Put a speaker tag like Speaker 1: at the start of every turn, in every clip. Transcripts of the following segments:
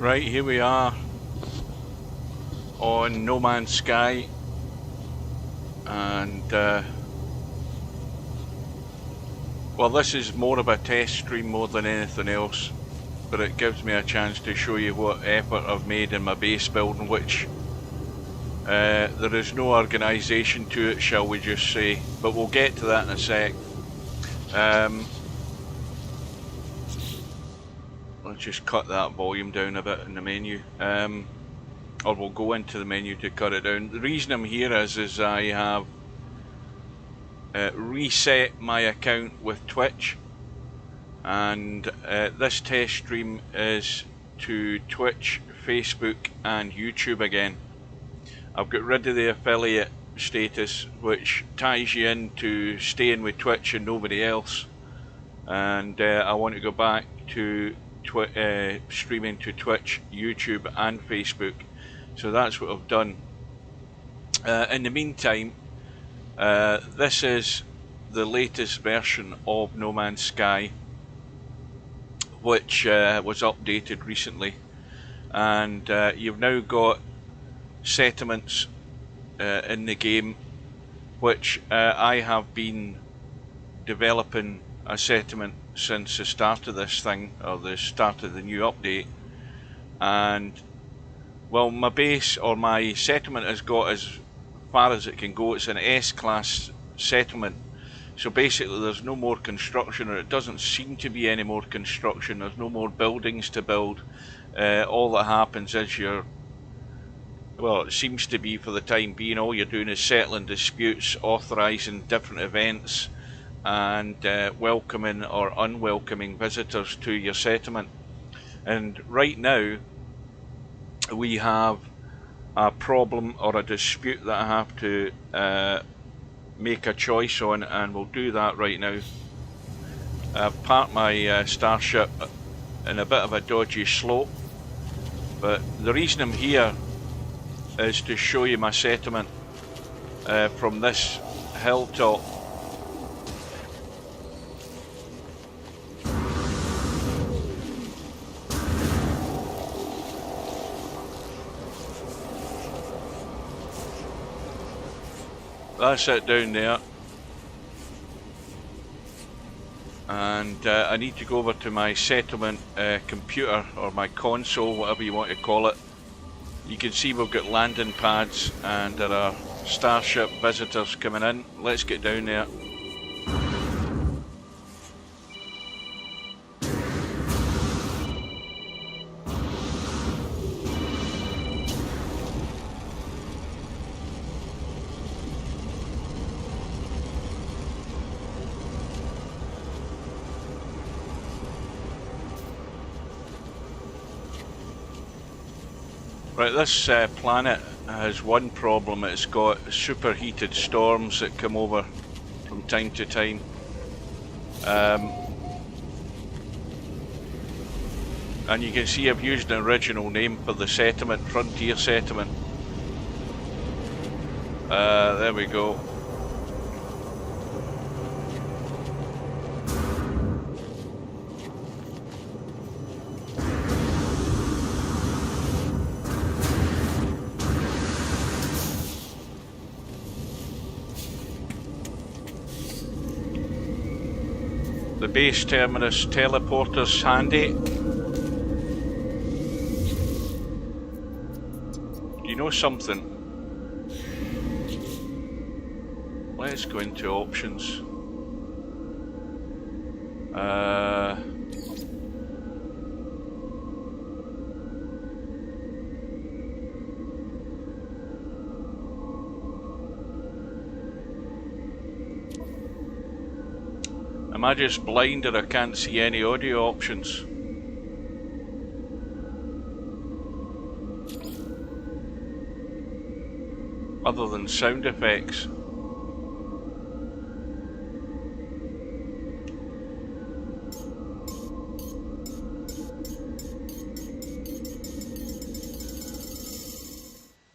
Speaker 1: Right, here we are on No Man's Sky, and well, this is more of a test stream more than anything else, but it gives me a chance to show you what effort I've made in my base building, which there is no organisation to it, shall we just say, but we'll get to that in a sec. Let's just cut that volume down a bit in the menu, or we'll go into the menu to cut it down. The reason I'm here is I have reset my account with Twitch, and this test stream is to Twitch, Facebook and YouTube again. I've got rid of the affiliate status, which ties you into staying with Twitch and nobody else, and I want to go back to streaming to Twitch, YouTube and Facebook. So that's what I've done. In the meantime, this is the latest version of No Man's Sky, which was updated recently, and you've now got settlements in the game, which I have been developing a settlement since the start of this thing, or the start of the new update. And well, my base, or my settlement, has got as far as it can go. It's an S-class settlement, so basically there's no more construction, or it doesn't seem to be any more construction. There's no more buildings to build. All that happens is well, it seems to be for the time being, all you're doing is settling disputes, authorising different events, and welcoming or unwelcoming visitors to your settlement. And right now we have a problem or a dispute that I have to make a choice on, and we'll do that right now. I've parked my starship in a bit of a dodgy slope, but the reason I'm here is to show you my settlement from this hilltop. That's it down there, and I need to go over to my settlement computer, or my console, whatever you want to call it. You can see we've got landing pads and there are starship visitors coming in. Let's get down there. Right, this planet has one problem. It's got superheated storms that come over from time to time. And you can see I've used an original name for the settlement, Frontier Settlement. There we go. The base terminus teleporter's handy. You know something? Let's go into options. Am I just blind, or I can't see any audio options? Other than sound effects.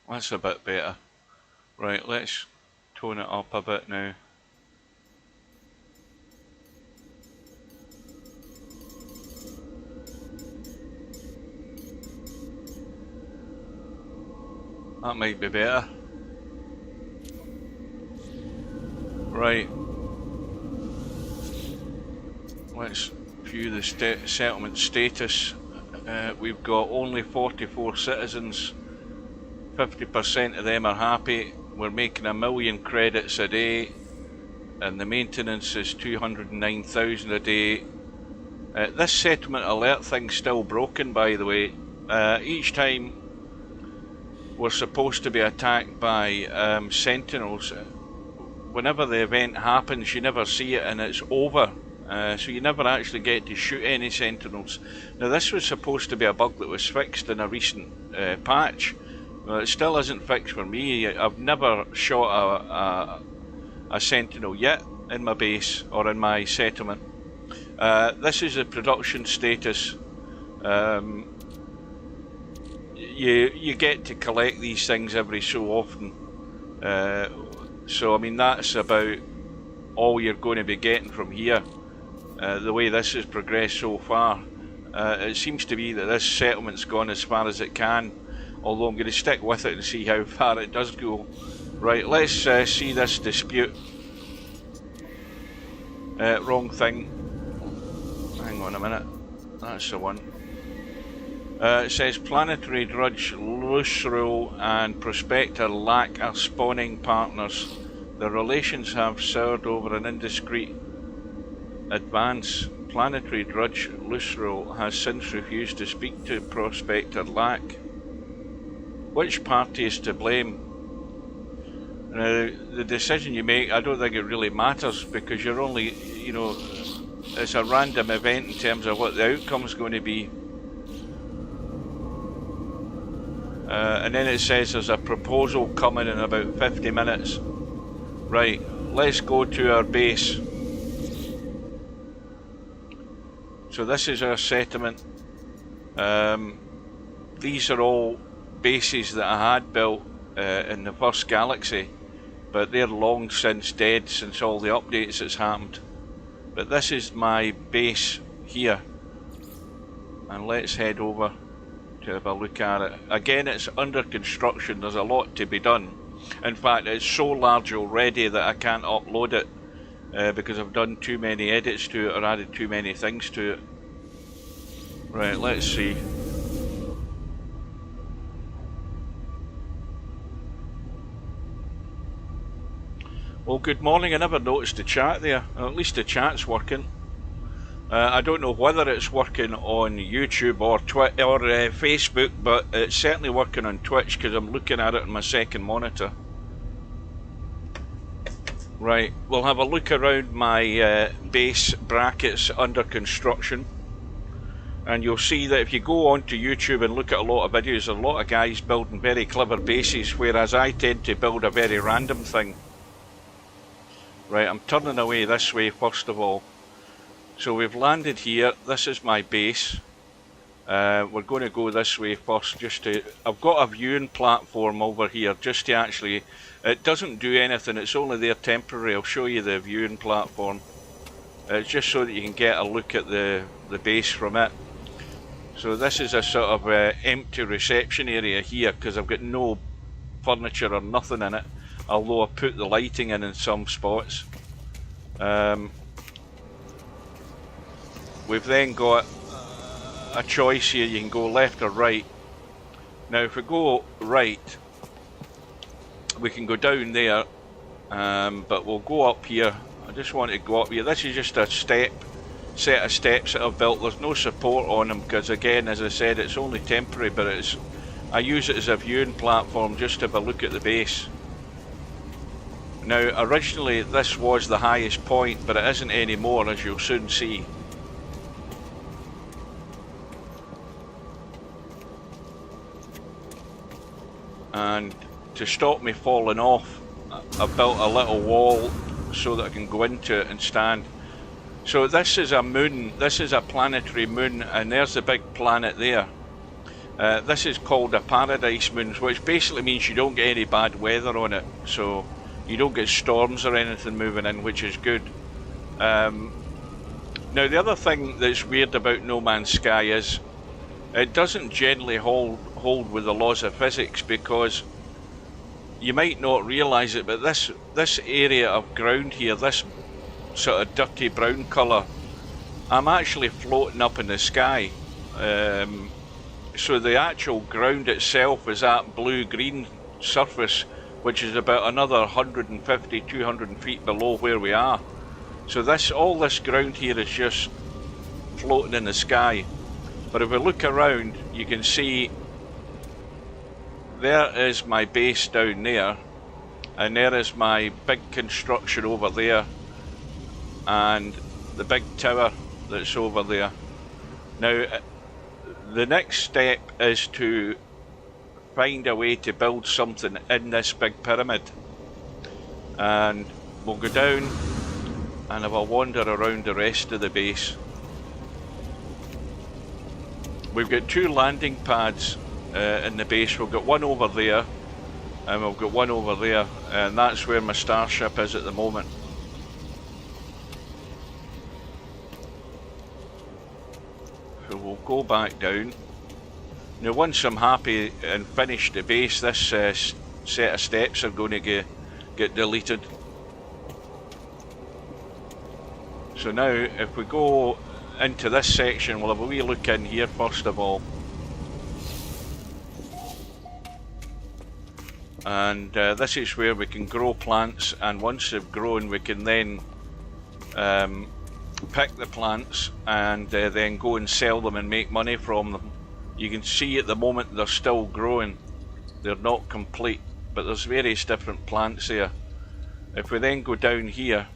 Speaker 1: That's a bit better. Right, let's tone it up a bit now. That might be better. Right. Let's view the settlement status. We've got only 44 citizens. 50% of them are happy. We're making 1 million credits a day, and the maintenance is 209,000 a day. This settlement alert thing's still broken, by the way. Each time we're supposed to be attacked by sentinels, whenever the event happens, you never see it and it's over. So you never actually get to shoot any sentinels. Now, this was supposed to be a bug that was fixed in a recent patch. Well, it still isn't fixed for me. I've never shot a sentinel yet in my base or in my settlement. This is the production status. You get to collect these things every so often. So I mean, that's about all you're going to be getting from here. The way this has progressed so far, it seems to be that this settlement's gone as far as it can, although I'm going to stick with it and see how far it does go. Right, let's see this dispute. Wrong thing. Hang on a minute. That's the one. It says Planetary Drudge, Lucero and Prospector lack a spawning partners. The relations have soured over an indiscreet advance. Planetary Drudge, Lucero has since refused to speak to Prospector Lack. Which party is to blame? Now, the decision you make, I don't think it really matters, because you're only, you know, it's a random event in terms of what the outcome's going to be. And then it says there's a proposal coming in about 50 minutes. Right, let's go to our base. So this is our settlement. These are all bases that I had built in the first galaxy, but they're long since dead since all the updates that's happened. But this is my base here, and let's head over to have a look at it. Again, it's under construction. There's a lot to be done. In fact, it's so large already that I can't upload it because I've done too many edits to it or added too many things to it. Right, let's see. Well, good morning. I never noticed the chat there. At least the chat's working. I don't know whether it's working on YouTube or Facebook, but it's certainly working on Twitch because I'm looking at it on my second monitor. Right, we'll have a look around my base brackets under construction, and you'll see that if you go onto YouTube and look at a lot of videos, a lot of guys building very clever bases, whereas I tend to build a very random thing. Right, I'm turning away this way first of all. So we've landed here. This is my base. We're going to go this way first. I've got a viewing platform over here just to actually. It doesn't do anything. It's only there temporary. I'll show you the viewing platform. It's just so that you can get a look at the base from it. So this is a sort of empty reception area here because I've got no furniture or nothing in it. Although I put the lighting in some spots. We've then got a choice here. You can go left or right. Now if we go right, we can go down there, but we'll go up here. I just want to go up here. This is just a set of steps that I've built. There's no support on them because, again, as I said, it's only temporary, but I use it as a viewing platform just to have a look at the base. Now originally this was the highest point, but it isn't anymore, as you'll soon see. And to stop me falling off, I've built a little wall so that I can go into it and stand. So this is a moon, this is a planetary moon, and there's the big planet there. This is called a paradise moon, which basically means you don't get any bad weather on it, so you don't get storms or anything moving in, which is good. Now the other thing that's weird about No Man's Sky is it doesn't generally hold with the laws of physics, because you might not realise it, but this area of ground here, this sort of dirty brown colour, I'm actually floating up in the sky. So the actual ground itself is that blue-green surface, which is about another 150, 200 feet below where we are. So all this ground here is just floating in the sky. But if we look around, you can see there is my base down there, and there is my big construction over there, and the big tower that's over there. Now, the next step is to find a way to build something in this big pyramid. And we'll go down and have a wander around the rest of the base. We've got 2 landing pads in the base. We've got one over there and we've got one over there, and that's where my starship is at the moment. So we'll go back down. Now once I'm happy and finished the base, this set of steps are going to get deleted. So now if we go into this section, we'll have a wee look in here first of all. And this is where we can grow plants, and once they've grown we can then pick the plants and then go and sell them and make money from them. You can see at the moment they're still growing, they're not complete, but there's various different plants there. If we then go down here,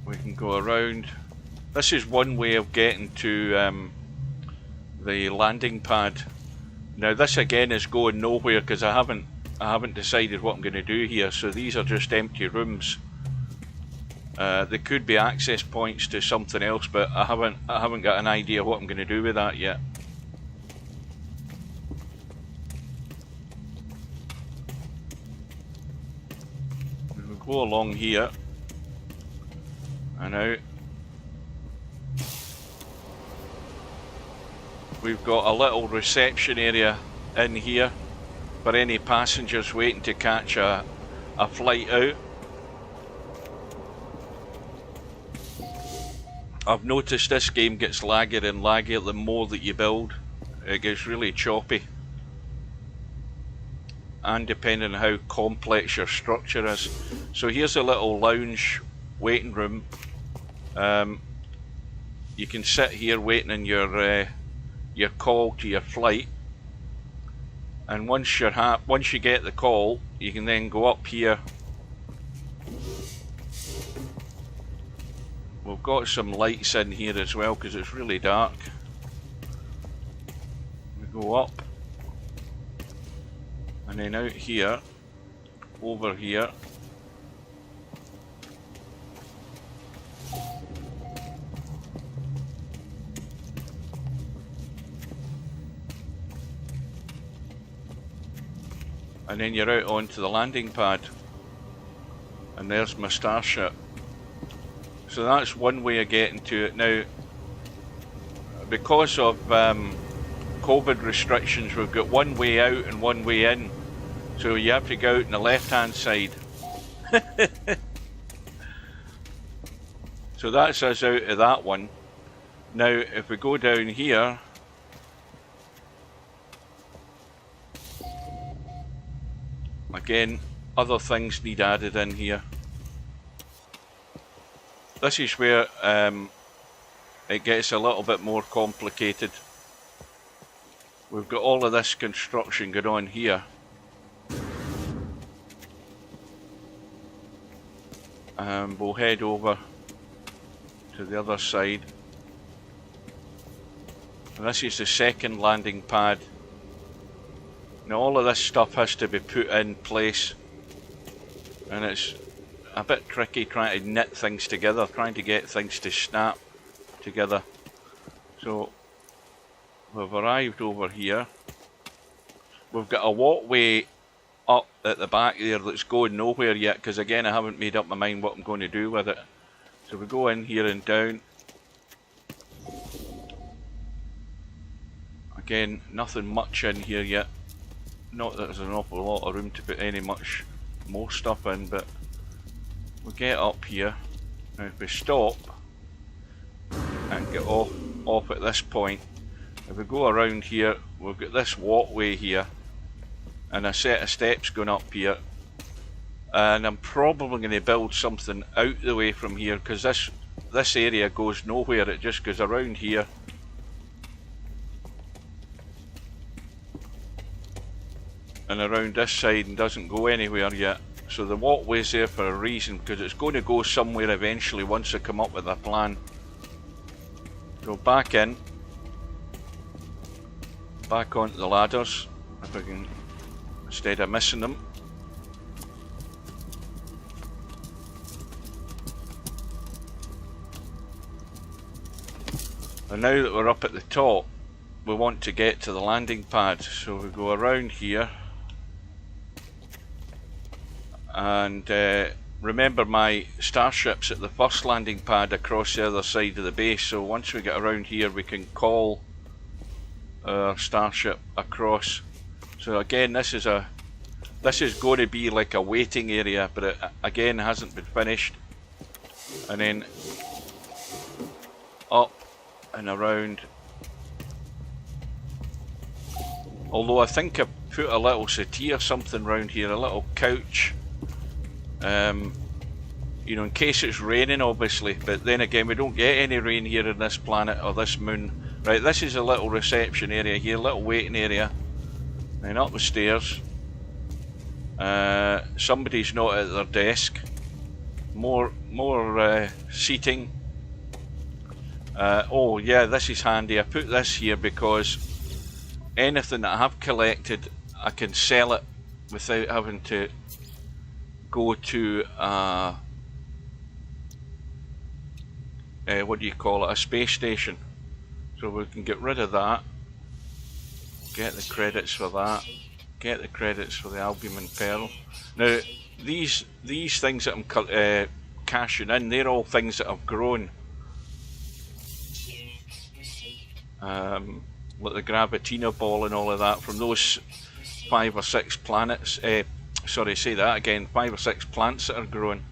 Speaker 1: we can go around. This is one way of getting to the landing pad. Now this again is going nowhere because I haven't decided what I'm going to do here. So these are just empty rooms. They could be access points to something else, but I haven't got an idea what I'm going to do with that yet. We'll go along here and out. We've got a little reception area in here for any passengers waiting to catch a flight out. I've noticed this game gets laggier and laggier the more that you build. It gets really choppy. And depending on how complex your structure is. So here's a little lounge waiting room. You can sit here waiting on your call to your flight, and once you get the call, you can then go up here. We've got some lights in here as well because it's really dark. We go up and then out here, over here. And then you're out onto the landing pad, and there's my starship. So that's one way of getting to it. Now, because of COVID restrictions, we've got one way out and one way in, so you have to go out on the left hand side. So that's us out of that one. Now if we go down here, again, other things need added in here. This is where it gets a little bit more complicated. We've got all of this construction going on here. And we'll head over to the other side. And this is the second landing pad. Now all of this stuff has to be put in place, and it's a bit tricky trying to knit things together, trying to get things to snap together. So we've arrived over here. We've got a walkway up at the back there that's going nowhere yet, because again I haven't made up my mind what I'm going to do with it. So we go in here and down. Again, nothing much in here yet. Not that there's an awful lot of room to put any much more stuff in, but we'll get up here. Now if we stop and get off at this point, if we go around here, we've got this walkway here and a set of steps going up here, and I'm probably going to build something out the way from here, because this area goes nowhere. It just goes around here and around this side and doesn't go anywhere yet. So the walkway's there for a reason, because it's going to go somewhere eventually once I come up with a plan. Go back in, back onto the ladders if I can, instead of missing them. And now that we're up at the top, we want to get to the landing pad, so we go around here. And remember, my starship's at the first landing pad across the other side of the base, so once we get around here we can call our starship across. So again, this is going to be like a waiting area, but it again hasn't been finished. And then up and around. Although I think I put a little settee or something around here, a little couch. You know, in case it's raining obviously, but then again we don't get any rain here in this planet or this moon. Right, this is a little reception area here, little waiting area. Then up the stairs. Somebody's not at their desk. More seating. Oh yeah, this is handy. I put this here because anything that I have collected, I can sell it without having to go to what do you call it, a space station. So we can get rid of that, get the credits for that, get the credits for the albumin pearl. Now these things that I'm cashing in, they're all things that have grown, like the Gravitino ball and all of that from those 5 or 6 planets. Sorry, say that again. 5 or 6 plants that are growing.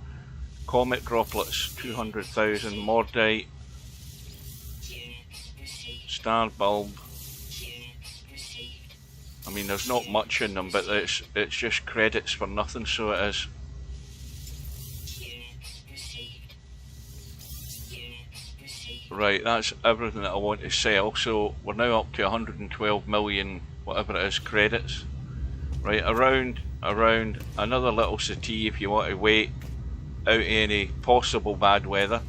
Speaker 1: Comet droplets, 200,000. Mordite, star bulb. I mean, there's not much in them, but it's just credits for nothing, so it is. Right, that's everything that I want to sell. So we're now up to 112 million, whatever it is, credits. Right, around another little settee if you want to wait out any possible bad weather.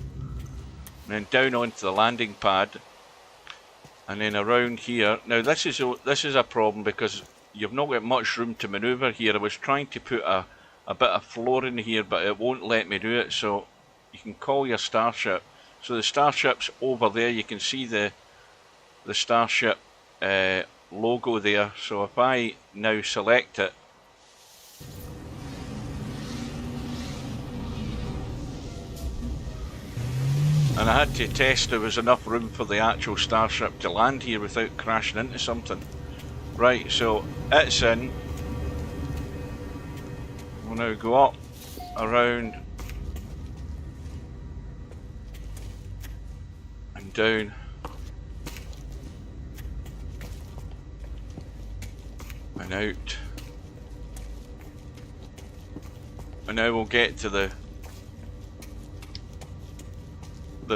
Speaker 1: And then down onto the landing pad. And then around here. Now this is a problem because you've not got much room to manoeuvre here. I was trying to put a bit of floor in here, but it won't let me do it. So you can call your starship. So the starship's over there. You can see the starship logo there. So if I now select it, and I had to test there was enough room for the actual starship to land here without crashing into something. Right, so it's in. We'll now go up, around, and down. And out. And now we'll get to the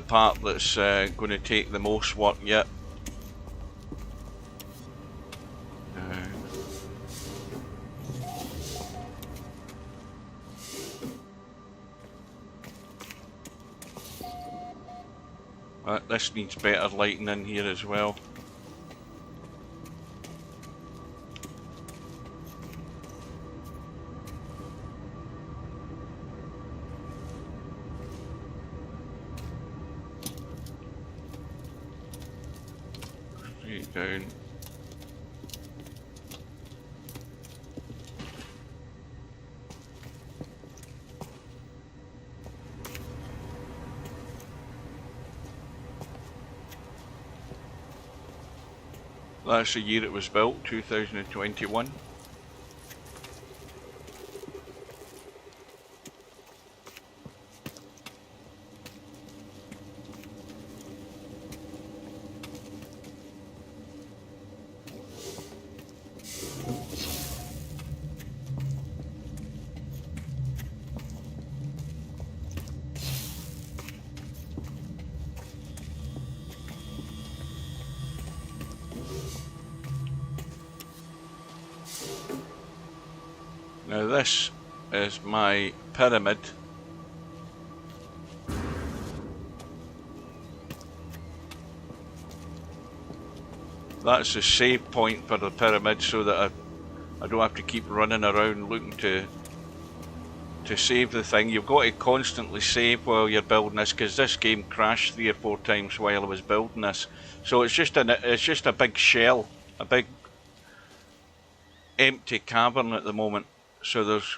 Speaker 1: part that's going to take the most work yet. This needs better lighting in here as well. Straight down. That's the year it was built, 2021. Now this is my pyramid. That's the save point for the pyramid, so that I don't have to keep running around looking to save the thing. You've got to constantly save while you're building this, because this game crashed 3 or 4 times while I was building this. So it's just a big shell, a big empty cavern at the moment. So there's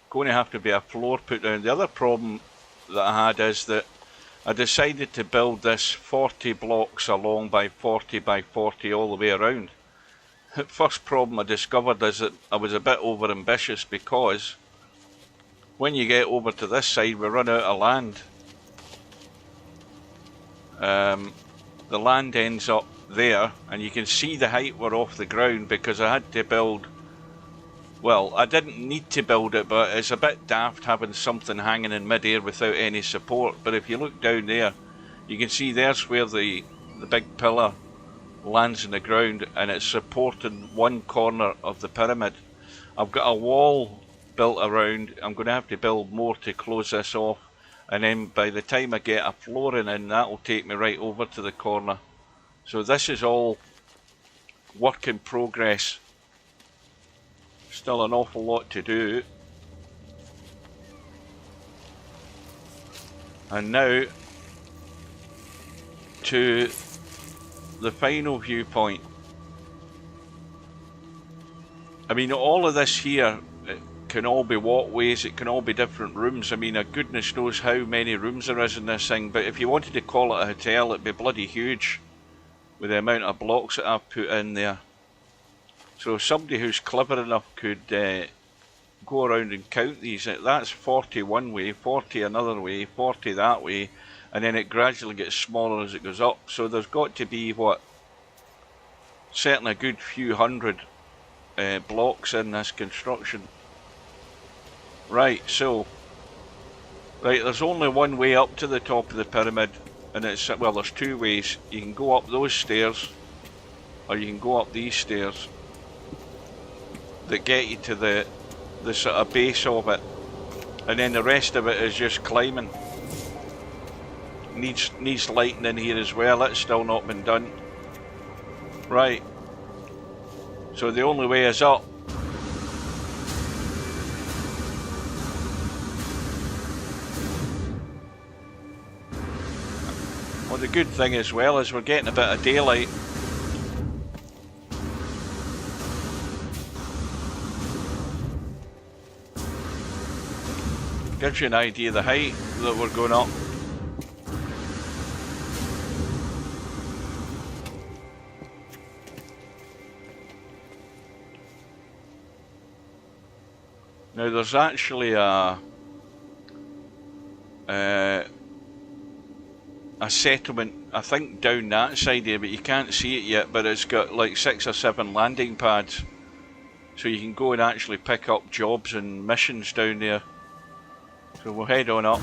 Speaker 1: going to have to be a floor put down. The other problem that I had is that I decided to build this 40 blocks along by 40 by 40 all the way around. The first problem I discovered is that I was a bit over ambitious, because when you get over to this side we run out of land. The land ends up there, and you can see the height we're off the ground because I had to build. Well, I didn't need to build it, but it's a bit daft having something hanging in mid-air without any support. But if you look down there, you can see there's where the big pillar lands in the ground, and it's supporting one corner of the pyramid. I've got a wall built around. I'm going to have to build more to close this off, and then by the time I get a flooring in, that'll take me right over to the corner. So this is all work in progress. Still an awful lot to do. And now to the final viewpoint. I mean, all of this here, it can all be walkways, it can all be different rooms. I mean, goodness knows how many rooms there is in this thing, but if you wanted to call it a hotel, it'd be bloody huge with the amount of blocks that I've put in there. So somebody who's clever enough could go around and count these. That's 40 one way, 40 another way, 40 that way, and then it gradually gets smaller as it goes up. So there's got to be, what, certainly a good few hundred blocks in this construction. Right, so, there's only one way up to the top of the pyramid, and it's, well, there's 2 ways. You can go up those stairs, or you can go up these stairs that get you to the sort of base of it, and then the rest of it is just climbing. Needs lighting in here as well. It's still not been done. Right, so the only way is up. Well, the good thing as well is we're getting a bit of daylight. Gives you an idea of the height that we're going up. Now there's actually a settlement, I think, down that side here, but you can't see it yet, but it's got like 6 or 7 landing pads, so you can go and actually pick up jobs and missions down there. So we'll head on up.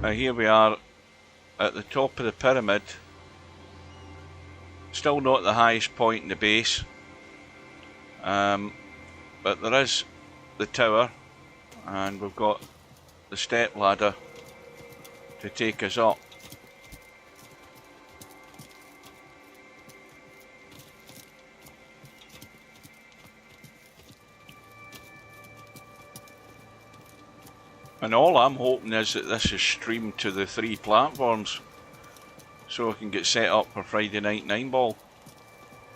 Speaker 1: Now here we are at the top of the pyramid. Still not the highest point in the base, but there is the tower, and we've got the step ladder to take us up. And all I'm hoping is that this is streamed to the 3 platforms, so I can get set up for Friday night 9-ball.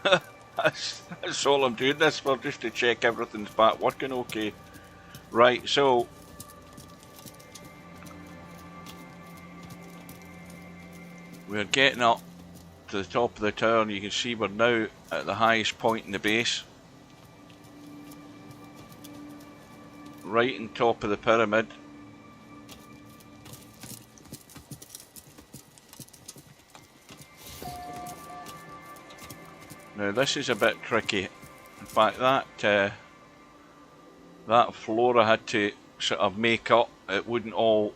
Speaker 1: That's all I'm doing this for, just to check everything's back working okay. Right, so We're getting up to the top of the tower, and you can see we're now at the highest point in the base. Right on top of the pyramid. Now this is a bit tricky. In fact, that floor I had to sort of make up. It wouldn't all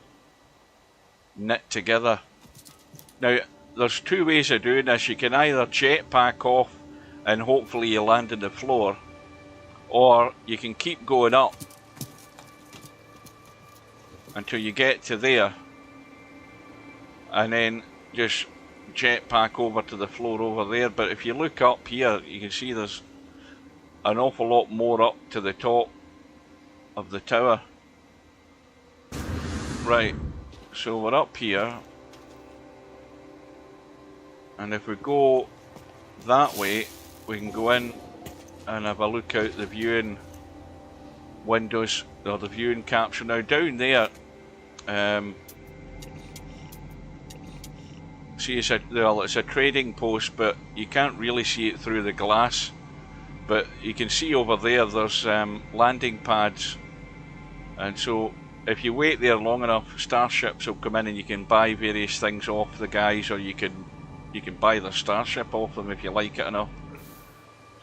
Speaker 1: knit together. Now there's two ways of doing this. You can either jetpack off and hopefully you land on the floor, or you can keep going up until you get to there and then just jetpack over to the floor over there. But if you look up here, you can see there's an awful lot more up to the top of the tower. Right, so we're up here, and if we go that way, we can go in and have a look out the viewing windows, or the viewing capture. Now down there, see, it's a trading post, but you can't really see it through the glass. But you can see over there, there's landing pads, and so if you wait there long enough, starships will come in and you can buy various things off the guys, or you can buy their starship off them if you like it enough.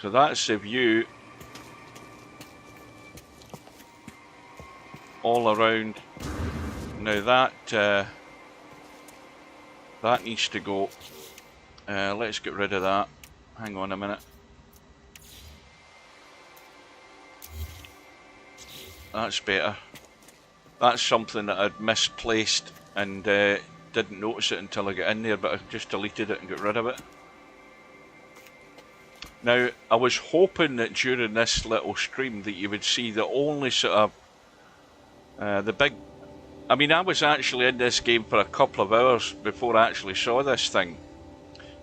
Speaker 1: So that's the view all around. Now that needs to go. Let's get rid of that. Hang on a minute. That's better. That's something that I'd misplaced and didn't notice it until I got in there, but I just deleted it and got rid of it. Now, I was hoping that during this little stream that you would see the only sort of the big... I mean, I was actually in this game for a couple of hours before I actually saw this thing.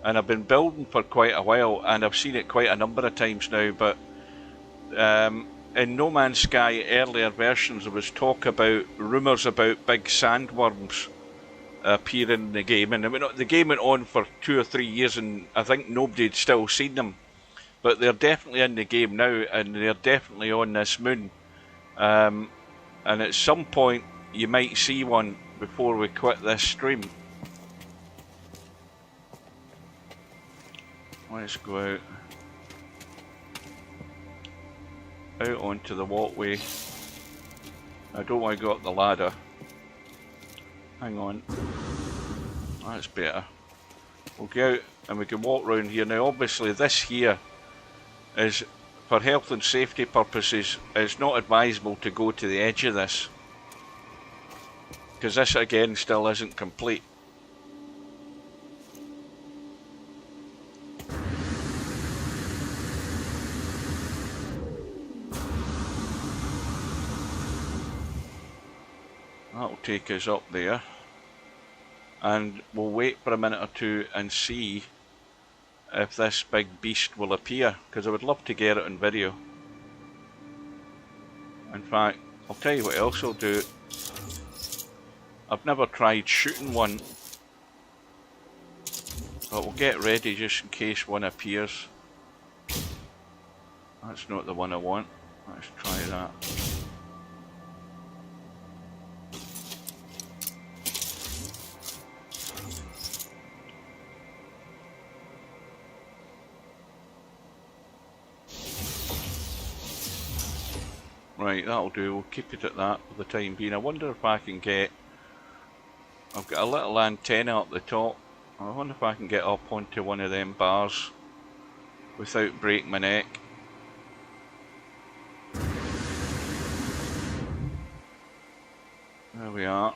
Speaker 1: And I've been building for quite a while, and I've seen it quite a number of times now, but in No Man's Sky earlier versions there was talk about rumours about big sandworms appearing in the game, and the game went on for 2 or 3 years and I think nobody had still seen them. But they're definitely in the game now, and they're definitely on this moon. And at some point you might see one before we quit this stream. Let's go out onto the walkway. I don't want to go up the ladder. Hang on. That's better. We'll go out and we can walk around here. Now obviously this here is, for health and safety purposes, it's not advisable to go to the edge of this, because this again still isn't complete. That'll take us up there, and we'll wait for a minute or two and see if this big beast will appear, because I would love to get it on video. In fact, I'll tell you what else I'll do. I've never tried shooting one, but we'll get ready just in case one appears. That's not the one I want. Let's try that. Right, that'll do. We'll keep it at that for the time being. I wonder if I can get... I've got a little antenna up the top. I wonder if I can get up onto one of them bars without breaking my neck. There we are.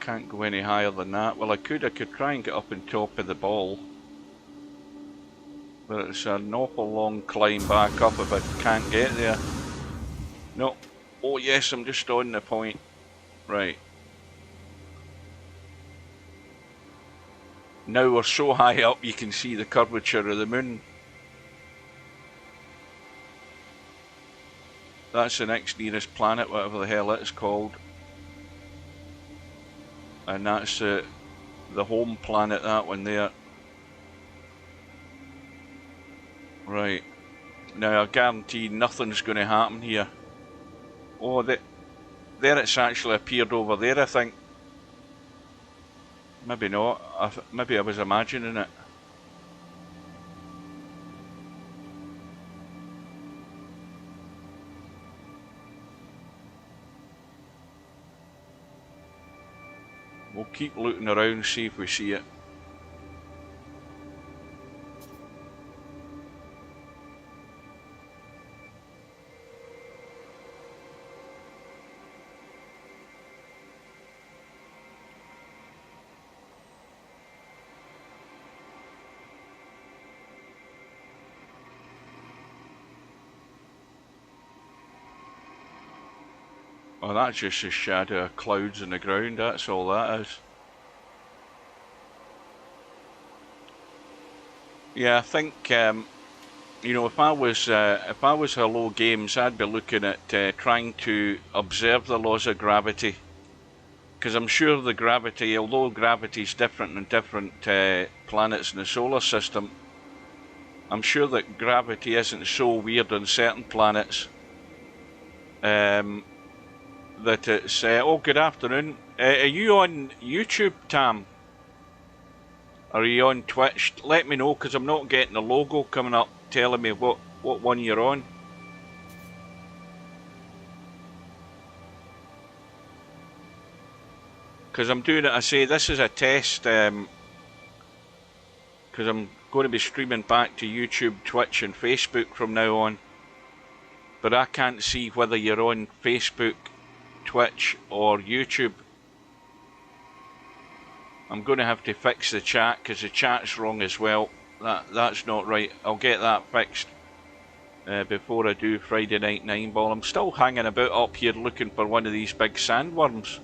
Speaker 1: Can't go any higher than that. Well, I could try and get up on top of the ball, but it's an awful long climb back up if I can't get there. No. Oh yes, I'm just on the point. Right. Now we're so high up you can see the curvature of the moon. That's the next nearest planet, whatever the hell it's called. And that's the home planet, that one there. Right. Now I guarantee nothing's going to happen here. Oh, there it's actually appeared over there, I think. Maybe not. Maybe I was imagining it. We'll keep looking around, see if we see it. Oh, that's just a shadow of clouds in the ground, that's all that is. Yeah, I think, you know, if I was Hello Games, I'd be looking at trying to observe the laws of gravity. Because I'm sure the gravity, although gravity is different in different planets in the solar system, I'm sure that gravity isn't so weird on certain planets. That it's... oh, good afternoon. Are you on YouTube, Tam? Are you on Twitch? Let me know, because I'm not getting a logo coming up telling me what one you're on. Because I'm doing it, I say, this is a test, because I'm going to be streaming back to YouTube, Twitch and Facebook from now on. But I can't see whether you're on Facebook, Twitch or YouTube. I'm going to have to fix the chat, because the chat's wrong as well. That's not right. I'll get that fixed before I do Friday Night 9 Ball. I'm still hanging about up here looking for one of these big sandworms.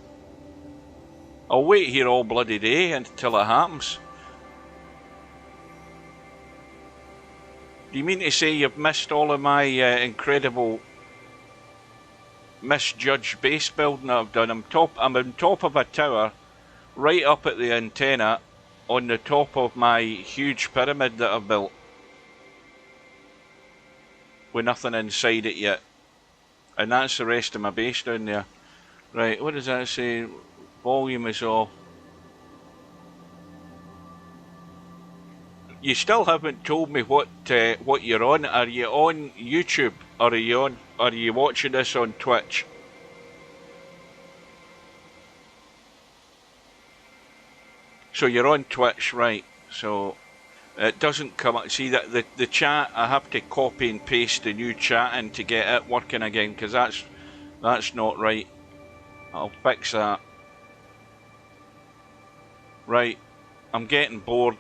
Speaker 1: I'll wait here all bloody day until it happens. Do you mean to say you've missed all of my incredible misjudged base building that I've done? I'm on top of a tower, right up at the antenna, on the top of my huge pyramid that I've built, with nothing inside it yet. And that's the rest of my base down there. Right, what does that say? Volume is off. You still haven't told me what you're on. Are you on YouTube, or are you watching this on Twitch? So you're on Twitch, right? So it doesn't come up. See that the chat, I have to copy and paste the new chat in to get it working again, because that's not right. I'll fix that. Right, I'm getting bored,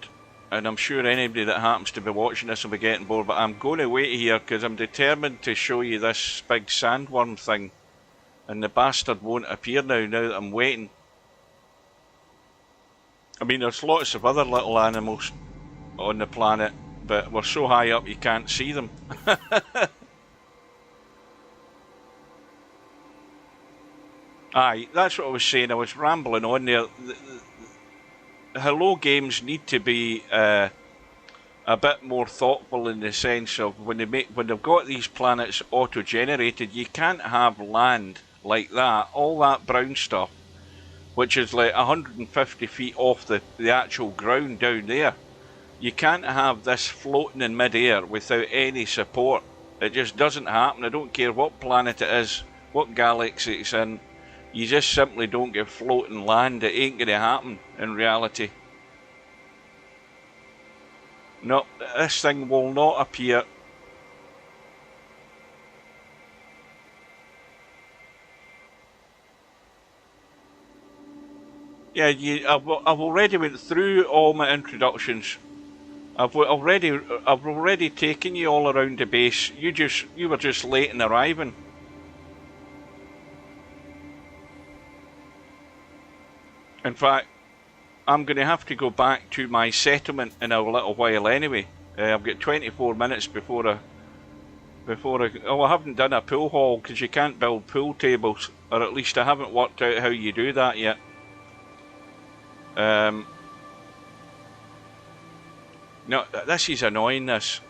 Speaker 1: and I'm sure anybody that happens to be watching this will be getting bored, but I'm going to wait here because I'm determined to show you this big sandworm thing, and the bastard won't appear now that I'm waiting. I mean, there's lots of other little animals on the planet, but we're so high up you can't see them. Aye, that's what I was saying. I was rambling on there. Hello Games need to be a bit more thoughtful in the sense of when they've got these planets auto-generated, you can't have land like that, all that brown stuff, which is like 150 feet off the actual ground down there. You can't have this floating in mid-air without any support. It just doesn't happen. I don't care what planet it is, what galaxy it's in. You just simply don't get floating land. It ain't going to happen in reality. No, this thing will not appear. Yeah, I've already went through all my introductions. I've already taken you all around the base. You were just late in arriving. In fact, I'm going to have to go back to my settlement in a little while anyway. I've got 24 minutes before I... Oh, I haven't done a pool hall, because you can't build pool tables. Or at least I haven't worked out how you do that yet. No, this is annoying, this.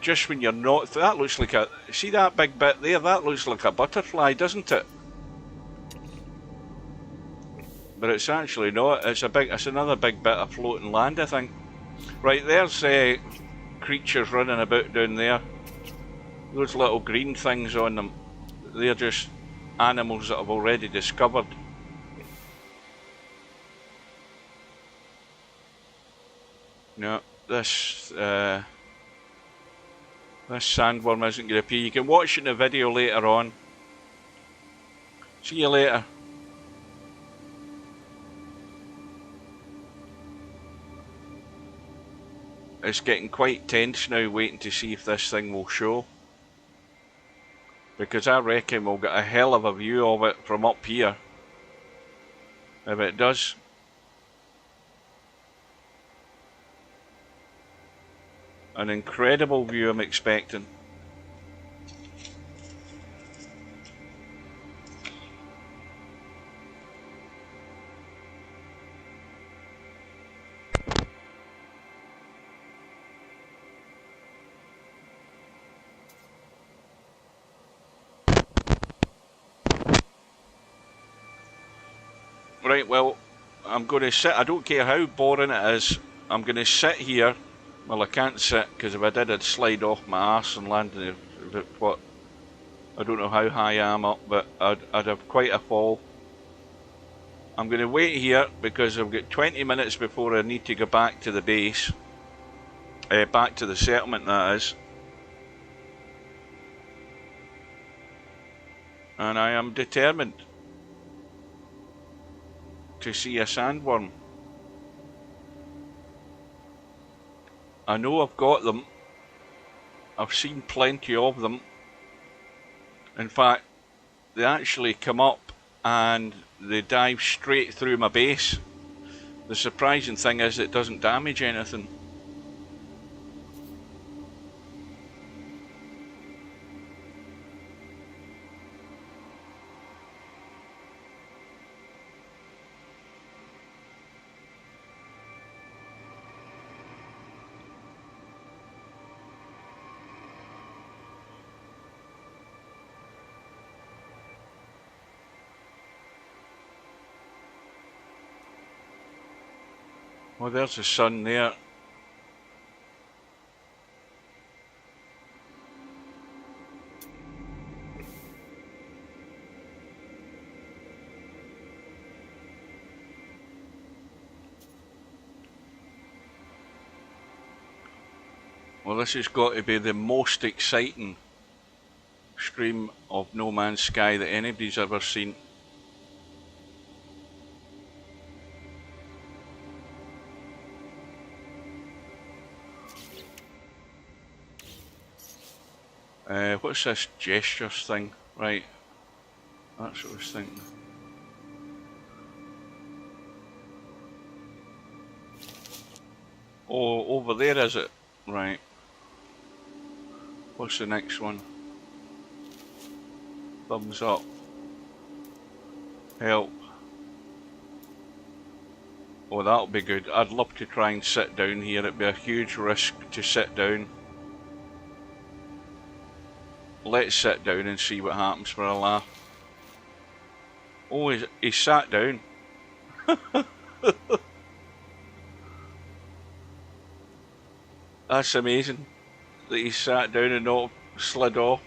Speaker 1: Just when you're not... That looks like a... See that big bit there? That looks like a butterfly, doesn't it? But it's actually not. It's another big bit of floating land, I think. Right, there's creatures running about down there. Those little green things on them, they're just animals that I've already discovered. No, this sandworm isn't going to appear. You can watch it in the video later on. See you later. It's getting quite tense now, waiting to see if this thing will show. Because I reckon we'll get a hell of a view of it from up here. If it does. An incredible view I'm expecting. Right, well, I'm going to sit. I don't care how boring it is. I'm going to sit here. Well, I can't sit because if I did, I'd slide off my arse and land in what? I don't know how high I am up, but I'd have quite a fall. I'm going to wait here because I've got 20 minutes before I need to go back to the base. Back to the settlement, that is. And I am determined to see a sandworm. I know I've got them. I've seen plenty of them. In fact, they actually come up and they dive straight through my base. The surprising thing is it doesn't damage anything. Well, there's the sun there. Well, this has got to be the most exciting stream of No Man's Sky that anybody's ever seen. What's this gestures thing? Right, that's what I was thinking. Oh, over there is it? Right. What's the next one? Thumbs up. Help. Oh, that'll be good. I'd love to try and sit down here. It'd be a huge risk to sit down. Let's sit down and see what happens for a laugh. Oh, he sat down. That's amazing that he sat down and not slid off.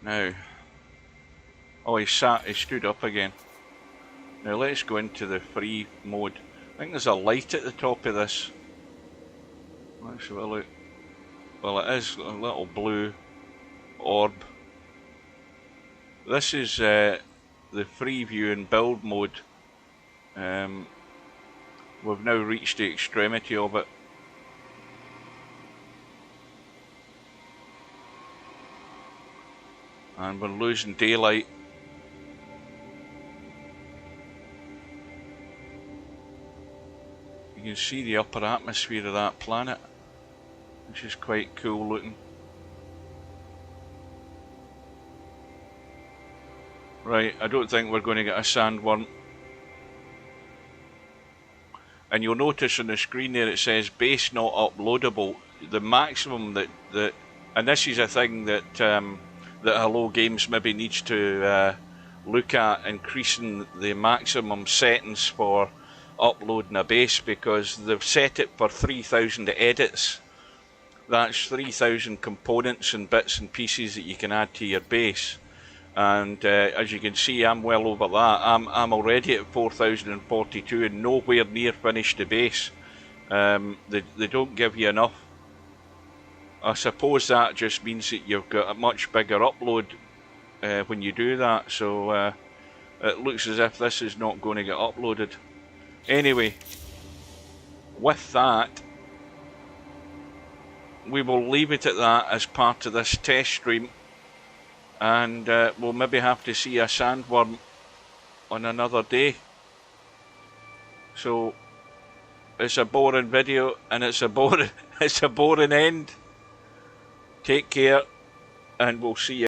Speaker 1: Now, oh, he stood up again. Now let's go into the free mode. I think there's a light at the top of this. Let's have a look. Well, it is a little blue orb. This is the free view and build mode. We've now reached the extremity of it. And we're losing daylight. You can see the upper atmosphere of that planet. which is quite cool looking. Right, I don't think we're going to get a sandworm. And you'll notice on the screen there it says base not uploadable. The maximum that and this is a thing that that Hello Games maybe needs to look at, increasing the maximum settings for uploading a base, because they've set it for 3,000 edits. That's 3,000 components and bits and pieces that you can add to your base. And as you can see, I'm well over that. I'm already at 4,042 and nowhere near finished the base. They don't give you enough. I suppose that just means that you've got a much bigger upload when you do that. So it looks as if this is not going to get uploaded. Anyway, with that, we will leave it at that as part of this test stream. And we'll maybe have to see a sandworm on another day. So it's a boring video and it's a boring end. Take care, and we'll see you.